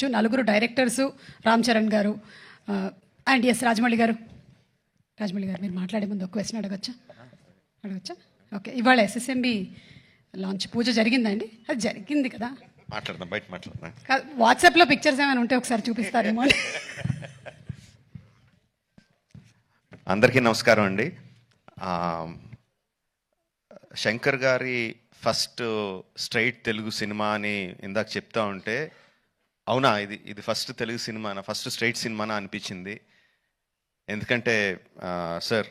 చెప్పుకోవచ్చు. నలుగురు డైరెక్టర్సు, రామ్ చరణ్ గారు అండ్ ఎస్ రాజమౌళి గారు మీరు మాట్లాడే ముందు ఒక క్వశ్చన్ అడగచ్చా? ఓకే, ఇవాళ ఎస్ఎస్ఎంబి లాంచ్ పూజ జరిగిందండి? అది జరిగింది కదా, మాట్లాడదాం. వాట్సాప్లో పిక్చర్స్ ఏమైనా ఉంటే ఒకసారి చూపిస్తారేమో అని. అందరికీ నమస్కారం అండి. శంకర్ గారి ఫస్ట్ స్ట్రైట్ తెలుగు సినిమా అని ఇందాక చెప్తా ఉంటే, అవునా ఇది ఫస్ట్ తెలుగు సినిమానా, ఫస్ట్ స్ట్రైట్ సినిమానా అనిపించింది. ఎందుకంటే sir,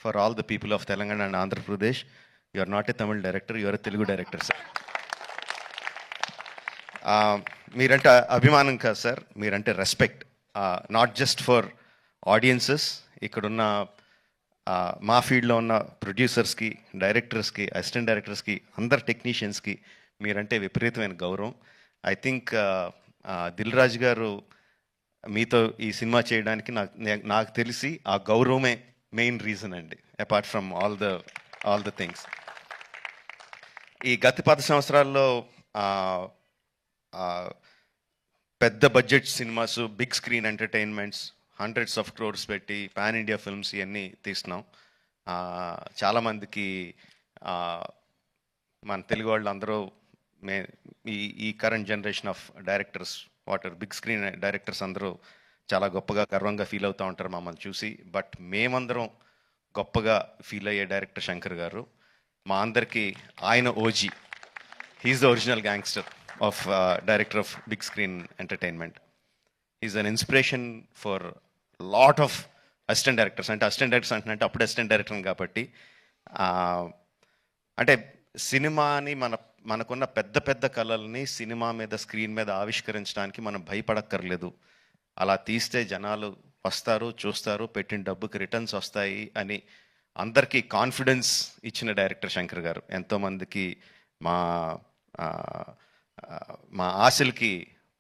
for all the people of Telangana and Andhra Pradesh, you are not a Tamil director, you are a Telugu director sir. మీరంటే అభిమానం కాదు సార్, మీరంటే respect. Not just for audiences, ఇక్కడున్న మా ఫీల్డ్లో ఉన్న ప్రొడ్యూసర్స్కి, డైరెక్టర్స్కి, అసిస్టెంట్ డైరెక్టర్స్కి, అందరు టెక్నీషియన్స్కి మీరంటే విపరీతమైన గౌరవం. ఐ థింక్ దిల్ రాజు గారు మీతో ఈ సినిమా చేయడానికి నాకు తెలిసి ఆ గౌరవమే మెయిన్ రీజన్ అండి, apart from all the things. ఈ గత 10 సంవత్సరాల్లో పెద్ద budget cinemas, big screen entertainments, hundreds of crores పెట్టి పాన్ ఇండియా ఫిల్మ్స్ ఇవన్నీ తీస్తున్నాం. చాలామందికి మన తెలుగు వాళ్ళు అందరూ ఈ current generation of directors, big screen directors అందరూ చాలా గొప్పగా, గర్వంగా ఫీల్ అవుతూ ఉంటారు మమ్మల్ని చూసి. బట్ మేమందరం గొప్పగా ఫీల్ అయ్యే డైరెక్టర్ శంకర్ గారు. మా అందరికీ ఆయన OG. He's the original gangster of director of big screen entertainment. Is an inspiration for lot of assistant directors. అంటే అసిస్టెంట్ డైరెక్టర్స్ అంటే అప్పుడు అసిస్టెంట్ డైరెక్టర్ కాబట్టి, అంటే సినిమాని మనకున్న పెద్ద పెద్ద కళల్ని సినిమా మీద, స్క్రీన్ మీద ఆవిష్కరించడానికి మనం భయపడక్కర్లేదు. అలా తీస్తే జనాలు వస్తారు, చూస్తారు, పెట్టిన డబ్బుకి రిటర్న్స్ వస్తాయి అని అందరికీ కాన్ఫిడెన్స్ ఇచ్చిన డైరెక్టర్ శంకర్ గారు. ఎంతోమందికి మా ఆశలకి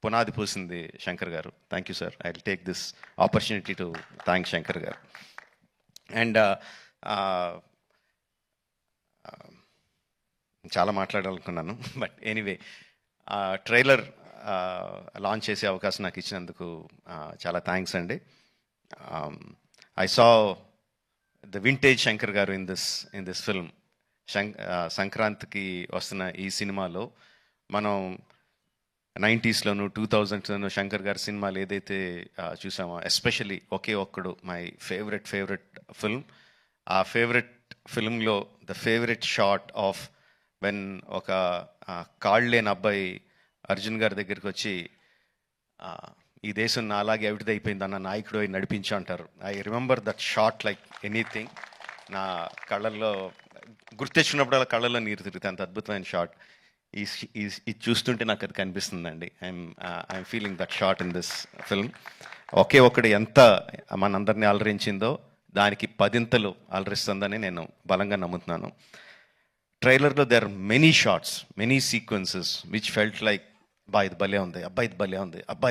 పునాది పూసింది శంకర్ గారు. Thank you sir. I will take this opportunity to thank Shankar గారు. అండ్ చాలా మాట్లాడాలనుకున్నాను, బట్ ఎనీవే, ట్రైలర్ లాంచ్ చేసే అవకాశం నాకు ఇచ్చినందుకు చాలా థ్యాంక్స్ అండి. I saw the vintage Shankar గారు ఇన్ దిస్ ఫిల్మ్. సంక్రాంతికి వస్తున్న ఈ సినిమాలో మనం 90స్లోను 2000స్లోను శంకర్ గారి సినిమాలు ఏదైతే చూసామో, especially Oke Okkadu my favourite film. ఆ ఫేవరెట్ ఫిల్మ్లో the favourite shot of when ఒక కాళ్ళు లేని అబ్బాయి అర్జున్ గారి దగ్గరికి వచ్చి, ఈ దేశం నా అలాగే అవిటిదైపోయింది అన్న నాయకుడు అయి నడిపించు అంటారు. I remember that shot like anything. నా కళ్ళల్లో గుర్తెచ్చినప్పుడు కళ్ళల్లో నీరు తిరుగుతాయి, అంత అద్భుతమైన షాట్. ఇది చూస్తుంటే నాకు అది కనిపిస్తుందండి. I'm feeling that shot in this film. Oke Okkadu ఎంత మనందరినీ అలరించిందో దానికి 10 అలరిస్తుందని నేను బలంగా నమ్ముతున్నాను. ట్రైలర్లో there are many shots, many sequences which felt like, ఇది భలే ఉంది,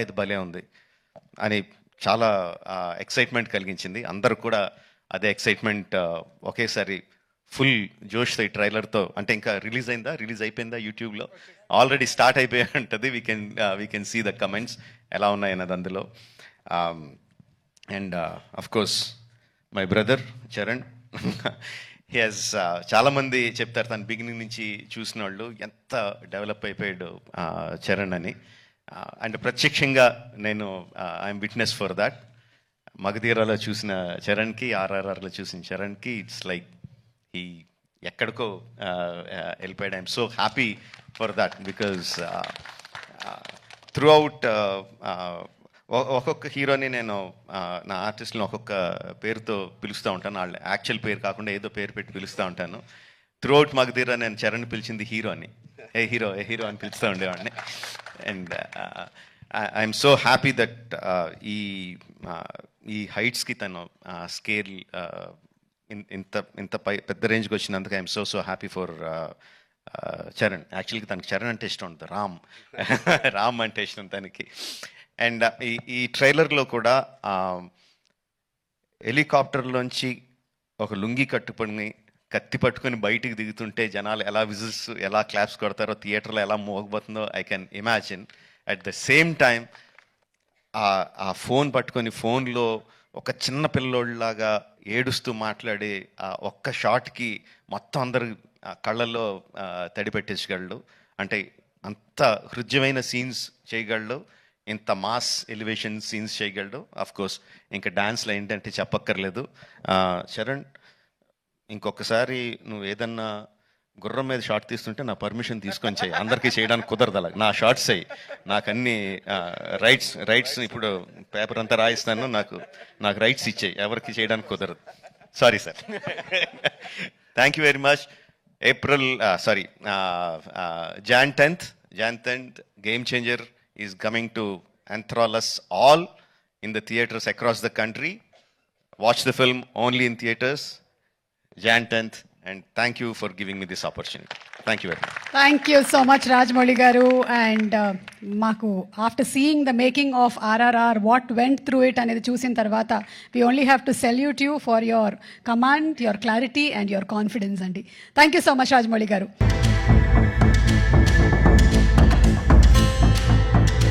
ఇది భలే ఉంది అని చాలా ఎక్సైట్మెంట్ కలిగించింది. అందరూ కూడా అదే ఎక్సైట్మెంట్ ఒకేసారి ఫుల్ జోష్తో ఈ ట్రైలర్తో. అంటే ఇంకా రిలీజ్ అయిపోయిందా యూట్యూబ్లో? ఆల్రెడీ స్టార్ట్ అయిపోయి ఉంటుంది. We can see the comments ఎలా ఉన్నాయన్నది అందులో. And of course my brother Charan, he has, చాలామంది చెప్తారు తను బిగినింగ్ నుంచి చూసిన వాళ్ళు ఎంత డెవలప్ అయిపోయాడు చరణ్ అని. అండ్ ప్రత్యక్షంగా నేను ఐఎమ్ విట్నెస్ ఫర్ దాట్. మగధీరాలో చూసిన చరణ్కి, RRRలో చూసిన చరణ్కి ఇట్స్ లైక్ ఈ ఎక్కడికో వెళ్ళిపోయాడు. I'm so happy for that because through out ఒక్కొక్క హీరోని నేను నా ఆర్టిస్ట్ని ఒక్కొక్క పేరుతో పిలుస్తూ ఉంటాను. వాళ్ళ యాక్చువల్ పేరు కాకుండా ఏదో పేరు పెట్టి పిలుస్తూ ఉంటాను. త్రూ అవుట్ మగధీరా నేను చరణ్ పిలిచింది హీరో అని, ఏ హీరో అని పిలుస్తూ ఉండేవాడిని. And I'm so happy that ఈ హైట్స్కి తను స్కేల్ ఇంత పెద్ద రేంజ్కి వచ్చినందుకు I'm so happy for Charan. యాక్చువల్గా తనకి చరణ్ అంటే ఇష్టం ఉంటుంది, రామ్ అంటే ఇష్టం తనకి. అండ్ ఈ ట్రైలర్లో కూడా హెలికాప్టర్లోంచి ఒక లుంగి కట్టుకొని కత్తి పట్టుకొని బయటికి దిగుతుంటే జనాలు ఎలా విజిల్స్, ఎలా క్లాప్స్ కొడతారో, థియేటర్లో ఎలా మోగబోతుందో I can imagine. At the same time ఆ ఫోన్ పట్టుకొని ఫోన్లో ఒక చిన్న పిల్లోళ్ళలాగా ఏడుస్తూ మాట్లాడే ఆ ఒక్క షాట్కి మొత్తం అందరు కళ్ళల్లో తడి పెట్టేసగలడు. అంటే అంత హృద్యమైన సీన్స్ చేయగలడు, ఇంత మాస్ ఎలివేషన్ సీన్స్ చేయగలడు. ఆఫ్ కోర్స్ ఇంకా డాన్స్లో ఏంటంటే చెప్పక్కర్లేదు. చరణ్, ఇంకొకసారి నువ్వు ఏదన్నా గుర్రం మీద షార్ట్ తీస్తుంటే నా పర్మిషన్ తీసుకొని చేయి. అందరికీ చేయడానికి కుదరదు అలా. నా షార్ట్స్ అయ్యి నాకు అన్ని రైట్స్ ఇప్పుడు పేపర్ అంతా రాయిస్తాను, నాకు రైట్స్ ఇచ్చేయి, ఎవరికి చేయడానికి కుదరదు. Sorry sir. Thank you very much. Jan 10th, Game Changer is coming to enthrall us all in the theatres across the country. Watch the film only in theatres, Jan 10th, and thank you for giving me this opportunity. Thank you very much. Thank you so much Rajamouli garu. And మాకు after seeing the making of RRR what went through it అనేది చూసిన తర్వాత we only have to salute you for your command, your clarity and your confidence అండి. Thank you so much Rajamouli గారు.